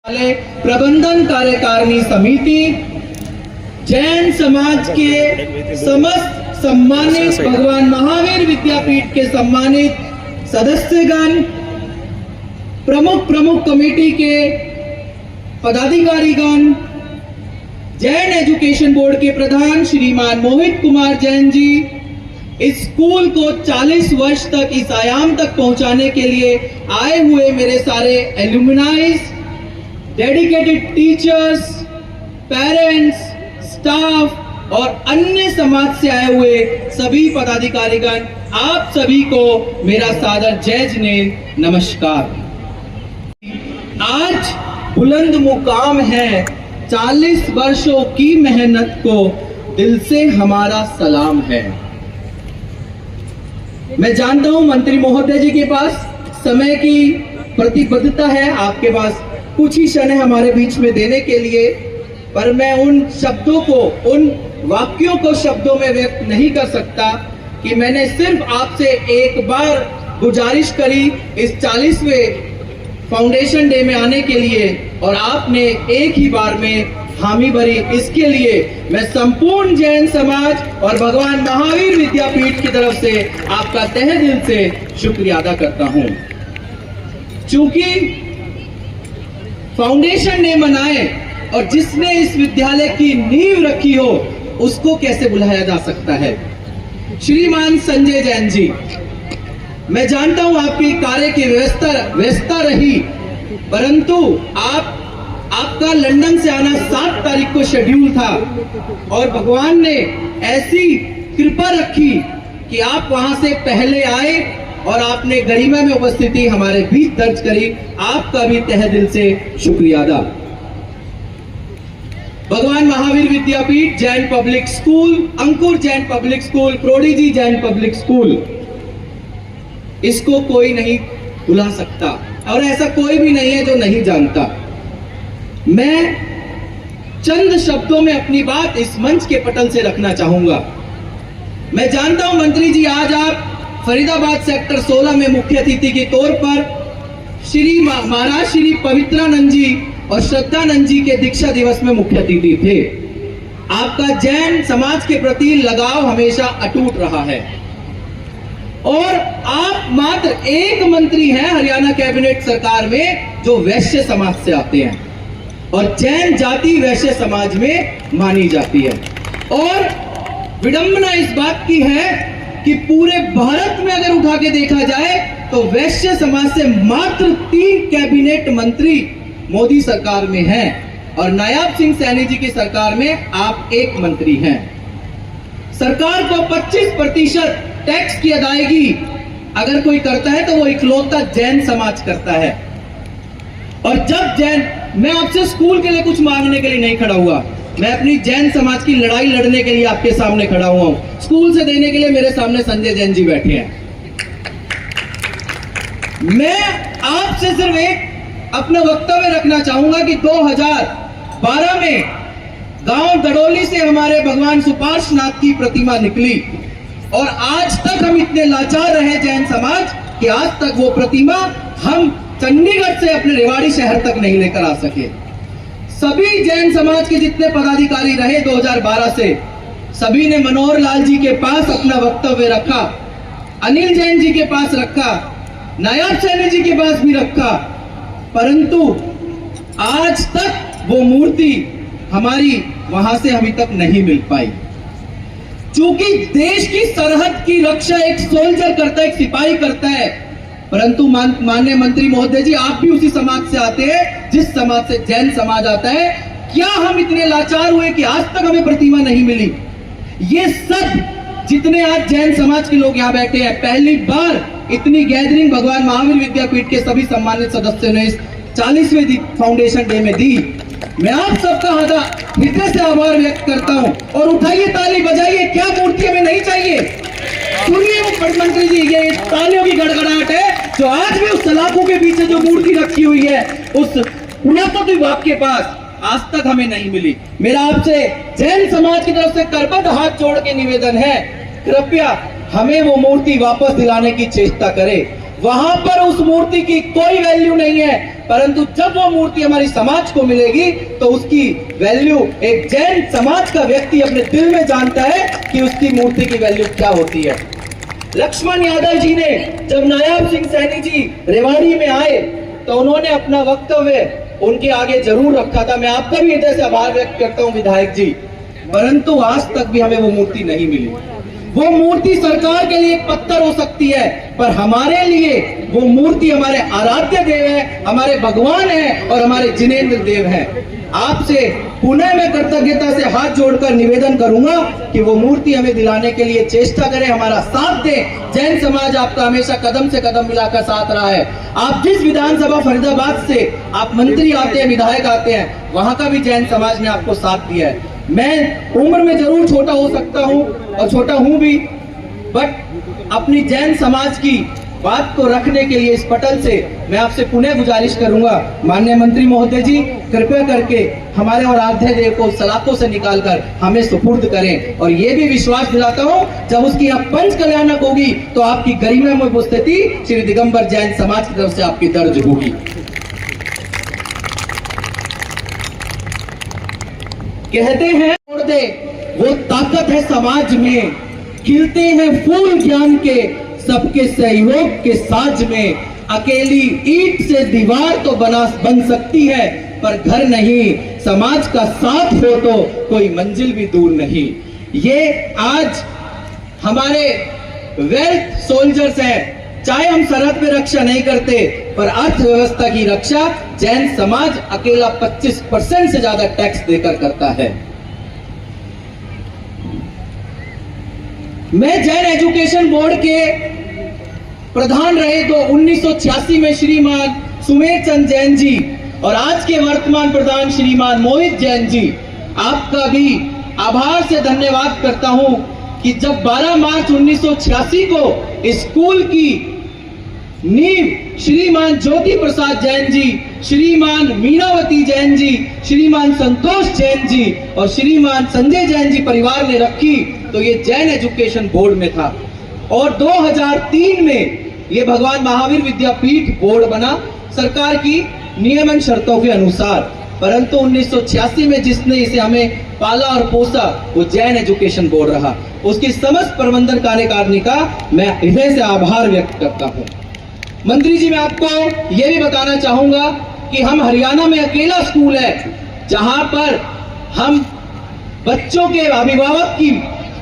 प्रबंधन कार्यकारिणी समिति, जैन समाज के समस्त सम्मानित भगवान महावीर विद्यापीठ के सम्मानित सदस्यगण, प्रमुख कमेटी के पदाधिकारीगण, जैन एजुकेशन बोर्ड के प्रधान श्रीमान मोहित कुमार जैन जी, इस स्कूल को 40 वर्ष तक इस आयाम तक पहुंचाने के लिए आए हुए मेरे सारे एल्यूमिनाइज, डेडिकेटेड टीचर्स, पेरेंट्स, स्टाफ और अन्य समाज से आए हुए सभी पदाधिकारीगण, आप सभी को मेरा सादर जय जिनेंद्र नमस्कार। आज बुलंद मुकाम है, 40 वर्षों की मेहनत को दिल से हमारा सलाम है। मैं जानता हूं मंत्री महोदय जी के पास समय की प्रतिबद्धता है, आपके पास कुछ ही क्षण हमारे बीच में देने के लिए, पर मैं उन शब्दों को, उन वाक्यों को शब्दों में व्यक्त नहीं कर सकता कि मैंने सिर्फ आपसे एक बार गुजारिश करी इस 40वें फाउंडेशन डे में आने के लिए और आपने एक ही बार में हामी भरी। इसके लिए मैं संपूर्ण जैन समाज और भगवान महावीर विद्यापीठ की तरफ से आपका तहे दिल से शुक्रिया अदा करता हूं। चूंकि फाउंडेशन डे मनाए और जिसने इस विद्यालय की नींव रखी हो उसको कैसे बुलाया जा सकता है? श्रीमान संजय जैन जी, मैं जानता हूं आपकी कार्य की व्यस्तता रही, परंतु आपका लंदन से आना 7 तारीख को शेड्यूल था और भगवान ने ऐसी कृपा रखी कि आप वहां से पहले आए और आपने गरिमा में उपस्थिति हमारे बीच दर्ज करी। आपका भी तहे दिल से शुक्रिया अदा। भगवान Mahavir Vidyapeeth Jain public school, Ankur Jain public school, prodigy Jain public school, इसको कोई नहीं भुला सकता और ऐसा कोई भी नहीं है जो नहीं जानता। मैं चंद शब्दों में अपनी बात इस मंच के पटल से रखना चाहूंगा। मैं जानता हूं मंत्री जी, आज आप फरीदाबाद सेक्टर 16 में मुख्य अतिथि के तौर पर श्री महाराज श्री पवित्रानंद जी और श्रद्धानंद जी के दीक्षा दिवस में मुख्य अतिथि थे। आपका जैन समाज के प्रति लगाव हमेशा अटूट रहा है और आप मात्र एक मंत्री हैं हरियाणा कैबिनेट सरकार में जो वैश्य समाज से आते हैं और जैन जाति वैश्य समाज में मानी जाती है। और विडंबना इस बात की है कि पूरे भारत में अगर उठा के देखा जाए तो वैश्य समाज से मात्र 3 कैबिनेट मंत्री मोदी सरकार में हैं और नायाब सिंह सैनी जी की सरकार में आप एक मंत्री हैं। सरकार को 25% टैक्स की अदायगी अगर कोई करता है तो वो इकलौता जैन समाज करता है। और जब जैन, मैं आपसे स्कूल के लिए कुछ मांगने के लिए नहीं खड़ा हुआ, मैं अपनी जैन समाज की लड़ाई लड़ने के लिए आपके सामने खड़ा हुआ हूं। स्कूल से देने के लिए मेरे सामने संजय जैन जी बैठे हैं। मैं आपसे सिर्फ एक अपना वक्तव्य रखना चाहूंगा कि 2012 में गांव दड़ोली से हमारे भगवान सुपार्श्वनाथ की प्रतिमा निकली और आज तक हम इतने लाचार रहे जैन समाज कि आज तक वो प्रतिमा हम चंडीगढ़ से अपने रेवाड़ी शहर तक नहीं लेकर आ सके। सभी जैन समाज के जितने पदाधिकारी रहे 2012 से, सभी ने मनोहर लाल जी के पास अपना वक्तव्य रखा, अनिल जैन जी के पास रखा, नायाब सैनी जी के पास भी रखा, परंतु आज तक वो मूर्ति हमारी वहां से अभी तक नहीं मिल पाई। चूंकि देश की सरहद की रक्षा एक सोल्जर करता है, एक सिपाही करता है, परंतु माननीय मंत्री महोदय जी, आप भी उसी समाज से आते हैं जिस समाज से जैन समाज आता है। क्या हम इतने लाचार हुए कि आज तक हमें प्रतिमा नहीं मिली? ये सब जितने आज जैन समाज के लोग यहाँ बैठे हैं, पहली बार इतनी गैदरिंग भगवान महावीर विद्यापीठ के सभी सम्मानित सदस्यों ने इस 40वें फाउंडेशन डे में दी। मैं आप सबका हृदय से आभार व्यक्त करता हूं और उठाइए ताली बजाइए। क्या मूर्ति हमें नहीं चाहिए? सुनिए मुख्यमंत्री जी, ये तालियों की गड़गड़ाहट है जो आज भी उस सलाखों के पीछे जो मूर्ति रखी हुई है उस पुरातत्व विभाग के पास आज तक हमें नहीं मिली। मेरा आपसे जैन समाज की तरफ से करबद्ध हाथ जोड़ के निवेदन है, कृपया हमें वो मूर्ति वापस दिलाने की चेष्टा करें। वहां पर उस मूर्ति की कोई वैल्यू नहीं है। परंतु जब वो मूर्ति हमारी समाज को मिलेगी तो उसकी वैल्यू एक जैन समाज का व्यक्ति अपने दिल में जानता है कि उसकी मूर्ति की वैल्यू क्या होती है। लक्ष्मण यादव जी ने जब नायाब सिंह सैनी जी रेवाड़ी में आए तो उन्होंने अपना वक्तव्य उनके आगे जरूर रखा था। मैं आपका भी हृदय से आभार व्यक्त करता हूं विधायक जी, परंतु आज तक भी हमें वो मूर्ति नहीं मिली। वो मूर्ति सरकार के लिए एक पत्थर हो सकती है, पर हमारे लिए वो मूर्ति हमारे आराध्य देव है, हमारे भगवान है और हमारे जिनेंद्र देव हैं। आपसे पुनः मैं कृतज्ञता से हाथ जोड़कर निवेदन करूंगा कि वो मूर्ति हमें दिलाने के लिए चेष्टा करें, हमारा साथ दें। जैन समाज आपका हमेशा कदम से कदम मिलाकर साथ रहा है। आप जिस विधानसभा फरीदाबाद से आप मंत्री आते हैं, विधायक आते हैं, वहां का भी जैन समाज ने आपको साथ दिया है। मैं उम्र में जरूर छोटा हो सकता हूं और छोटा हूं भी, बट अपनी जैन समाज की बात को रखने के लिए इस पटल से मैं आपसे पुनः गुजारिश करूंगा, माननीय मंत्री महोदय जी, कृपया करके हमारे और आराध्य देव को सलाखों से निकालकर हमें सुपुर्द करें। और ये भी विश्वास दिलाता हूं, जब उसकी आप पंच कल्याणक होगी तो आपकी गरिमा में उपस्थिति श्री दिगंबर जैन समाज की तरफ से आपकी दर्ज होगी। कहते हैं छोड़ दे वो ताकत है समाज में, खिलते हैं फूल ज्ञान के सबके सहयोग के साज में। अकेली ईंट से दीवार तो बन सकती है, पर घर नहीं। समाज का साथ हो तो कोई मंजिल भी दूर नहीं। ये आज हमारे वेल्थ सोल्जर्स हैं। चाहे हम सरहद पे रक्षा नहीं करते, पर अर्थव्यवस्था की रक्षा जैन समाज अकेला 25% से ज्यादा टैक्स देकर करता है। मैं जैन एजुकेशन बोर्ड के प्रधान रहे तो 1986 में श्रीमान सुमेर चंद जैन जी और आज के वर्तमान प्रधान श्रीमान मोहित जैन जी, आपका भी आभार से धन्यवाद करता हूं कि जब 12 मार्च 1986 को स्कूल की नींव श्रीमान ज्योति प्रसाद जैन जी, श्रीमान मीनावती जैन जी, श्रीमान संतोष जैन जी और श्रीमान संजय जैन जी परिवार ने रखी, तो ये जैन एजुकेशन बोर्ड में था। और 2003 में ये भगवान महावीर विद्यापीठ बोर्ड बना सरकार की नियमन शर्तों के अनुसार। परंतु 1986 में जिसने इसे हमें पाला और पोसा वो जैन एजुकेशन बोर्ड रहा। उसकी समस्त प्रबंधन कार्यकारिणी का मैं हृदय से आभार व्यक्त करता हूं। मंत्री जी, मैं आपको यह भी बताना चाहूंगा कि हम हरियाणा में अकेला स्कूल है जहां पर हम बच्चों के अभिभावक की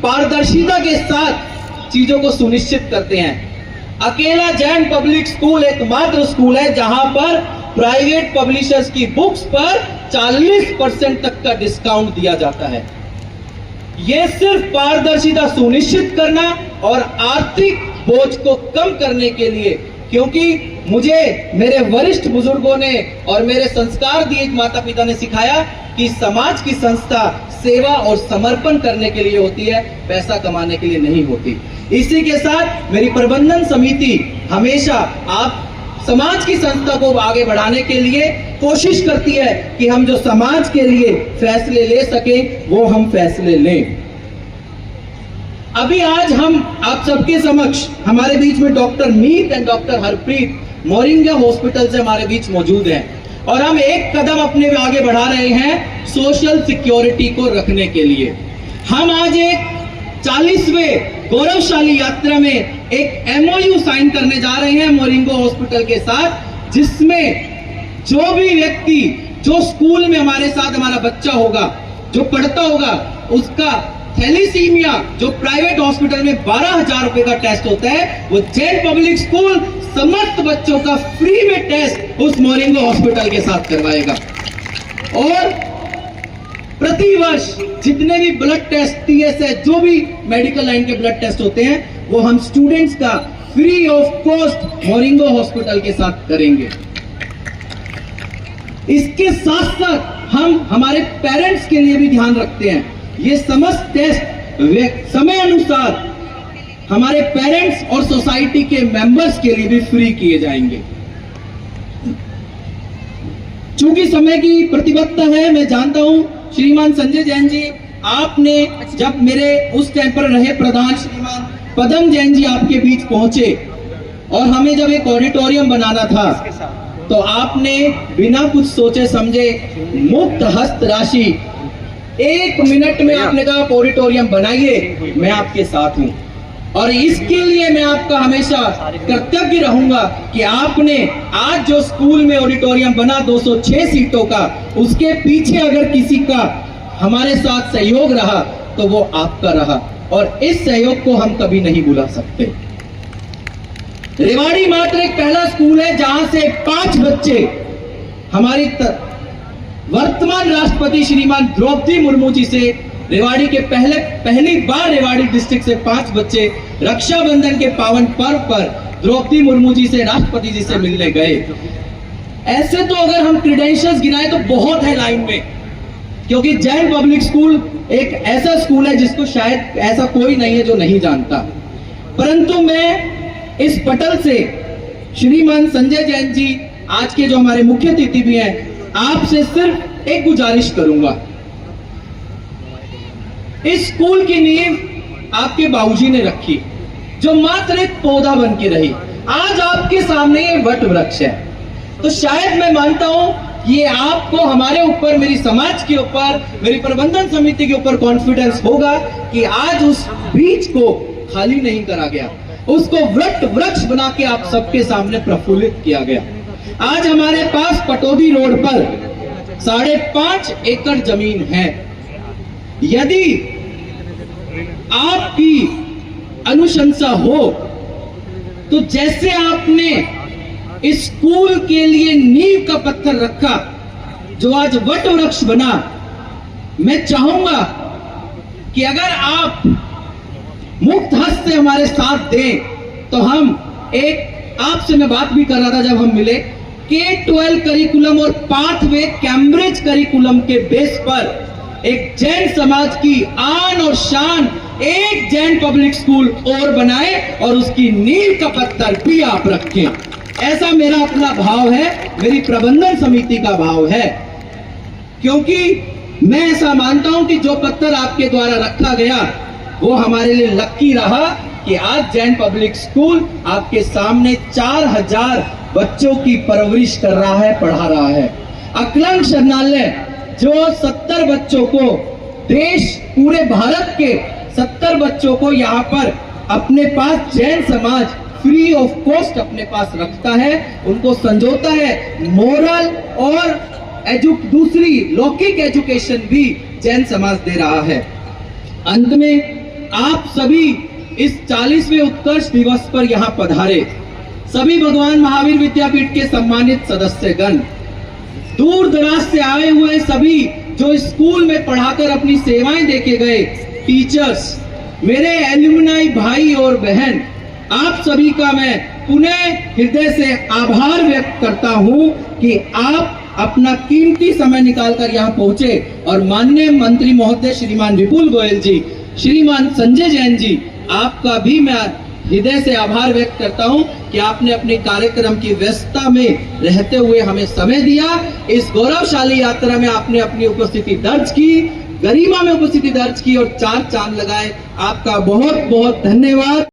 पारदर्शिता के साथ चीजों को सुनिश्चित करते हैं। अकेला जैन पब्लिक स्कूल एकमात्र स्कूल है जहां पर प्राइवेट पब्लिशर्स की बुक्स पर 40% तक का डिस्काउंट दिया जाता है। यह सिर्फ पारदर्शिता सुनिश्चित करना और आर्थिक बोझ को कम करने के लिए, क्योंकि मुझे मेरे वरिष्ठ बुजुर्गों ने और मेरे संस्कार दिए माता पिता ने सिखाया कि समाज की संस्था सेवा और समर्पण करने के लिए होती है, पैसा कमाने के लिए नहीं होती। इसी के साथ मेरी प्रबंधन समिति हमेशा आप समाज की संस्था को आगे बढ़ाने के लिए कोशिश करती है कि हम जो समाज के लिए फैसले ले सके वो हम फैसले लें। अभी आज हम आप सबके समक्ष हमारे बीच में doctor Meet and doctor Harpreet moringa hospital से हमारे बीच मौजूद हैं और हम एक कदम अपने आगे बढ़ा रहे हैं सोशल सिक्योरिटी को रखने के लिए। हम आज एक 40वें गौरवशाली यात्रा में एक MOU साइन करने जा रहे हैं मोरिंगा हॉस्पिटल के साथ, जिसमें जो भी व्यक्ति जो स्कूल में हमारे साथ हमारा बच्चा होगा, जो पढ़ता होगा, उसका थैलीसीमिया जो प्राइवेट हॉस्पिटल में 12,000 रुपए का टेस्ट होता है, वो जैन पब्लिक स्कूल समस्त बच्चों का फ्री में टेस्ट उस मोरिंगा हॉस्पिटल के साथ करवाएगा। और प्रति वर्ष जितने भी ब्लड टेस्ट, TSH, जो भी मेडिकल लाइन के ब्लड टेस्ट होते हैं, वो हम स्टूडेंट्स का free of cost moringa hospital के साथ करेंगे। इसके साथ साथ हम हमारे पेरेंट्स के लिए भी ध्यान रखते हैं। ये समस्त टेस्ट समय अनुसार हमारे पेरेंट्स और सोसाइटी के मेंबर्स के लिए भी फ्री किए जाएंगे। चूंकि समय की प्रतिबद्धता है, मैं जानता हूं श्रीमान संजय जैन जी, आपने जब मेरे उस टाइम पर रहे प्रधान श्रीमान पदम जैन जी आपके बीच पहुंचे और हमें जब एक ऑडिटोरियम बनाना था तो आपने बिना कुछ सोचे समझे मुफ्त हस्त राशि 1 मिनट में आपने कहा आप ऑडिटोरियम बनाइए, मैं आपके साथ हूं। और इसके लिए मैं आपका हमेशा कृतज्ञ रहूंगा कि आपने आज जो स्कूल में ऑडिटोरियम बना 206 सीटों का, उसके पीछे अगर किसी का हमारे साथ सहयोग रहा तो वो आपका रहा, और इस सहयोग को हम कभी नहीं भुला सकते। रेवाड़ी मात्र एक पहला स्कूल है जहां से 5 बच्चे हमारी वर्तमान राष्ट्रपति श्रीमान द्रौपदी मुर्मू जी से रेवाड़ी के पहली बार रेवाड़ी डिस्ट्रिक्ट से 5 बच्चे रक्षाबंधन के पावन पर्व पर द्रौपदी मुर्मू जी से, राष्ट्रपति जी से मिलने गए। ऐसे तो अगर हम क्रेडेंशियल्स गिनाएं तो बहुत है लाइन में, क्योंकि जैन पब्लिक स्कूल एक ऐसा स्कूल है जिसको शायद ऐसा कोई नहीं है जो नहीं जानता। परंतु मैं इस पटल से श्रीमान संजय जैन जी, आज के जो हमारे मुख्य अतिथि भी हैं, आपसे सिर्फ एक गुजारिश करूंगा। इस स्कूल की नींव आपके बाबूजी ने रखी, जो मात्र एक पौधा बन के रही। आज आपके सामने ये वट वृक्ष है। तो शायद मैं मानता हूं ये आपको, हमारे ऊपर, मेरी समाज के ऊपर, मेरी प्रबंधन समिति के ऊपर कॉन्फिडेंस होगा कि आज उस बीज को खाली नहीं करा गया, उसको वट वृक्ष बना के आप सबके सामने प्रफुल्लित किया गया। आज हमारे पास पटौदी रोड पर 5.5 एकड़ जमीन है। यदि आपकी अनुशंसा हो तो जैसे आपने इस स्कूल के लिए नींव का पत्थर रखा, जो आज वट वृक्ष बना, मैं चाहूंगा कि अगर आप मुक्त हस्त से हमारे साथ दें तो हम एक, आपसे मैं बात भी कर रहा था जब हम मिले, K-12 करिकुलम और पाथवे कैम्ब्रिज करिकुलम के बेस पर एक जैन समाज की आन और शान एक जैन पब्लिक स्कूल और बनाए और उसकी नींव का पत्थर भी आप रखें। ऐसा मेरा अपना भाव है, मेरी प्रबंधन समिति का भाव है, क्योंकि मैं ऐसा मानता हूं कि जो पत्थर आपके द्वारा रखा गया वो हमारे लिए लकी रहा कि आज जैन पब्लिक स्कूल आपके सामने 4000 बच्चों की परवरिश कर रहा है, पढ़ा रहा है। अकलंग शरणालय जो 70 बच्चों को, देश पूरे भारत के 70 बच्चों को यहाँ पर अपने पास जैन समाज फ्री ऑफ कॉस्ट अपने पास रखता है, उनको संजोता है। मोरल और दूसरी लौकिक एजुकेशन भी जैन समाज दे रहा है। अंत में आप सभी इस 40वें उत्कर्ष दिवस पर यहाँ पधारे सभी भगवान महावीर विद्यापीठ के सम्मानित सदस्यगण, दूर दराज से आए हुए सभी जो स्कूल में पढ़ाकर अपनी सेवाएं देके गए टीचर्स, मेरे एल्युमनाई भाई और बहन, आप सभी का मैं पुनः हृदय से आभार व्यक्त करता हूं कि आप अपना कीमती समय निकालकर यहाँ पहुंचे। और माननीय मंत्री महोदय श्रीमान विपुल गोयल जी, श्रीमान संजय जैन जी, आपका भी मैं हृदय से आभार व्यक्त करता हूं कि आपने अपने कार्यक्रम की व्यस्तता में रहते हुए हमें समय दिया। इस गौरवशाली यात्रा में आपने अपनी उपस्थिति दर्ज की, गरिमा में उपस्थिति दर्ज की और 4 चांद लगाए। आपका बहुत बहुत धन्यवाद।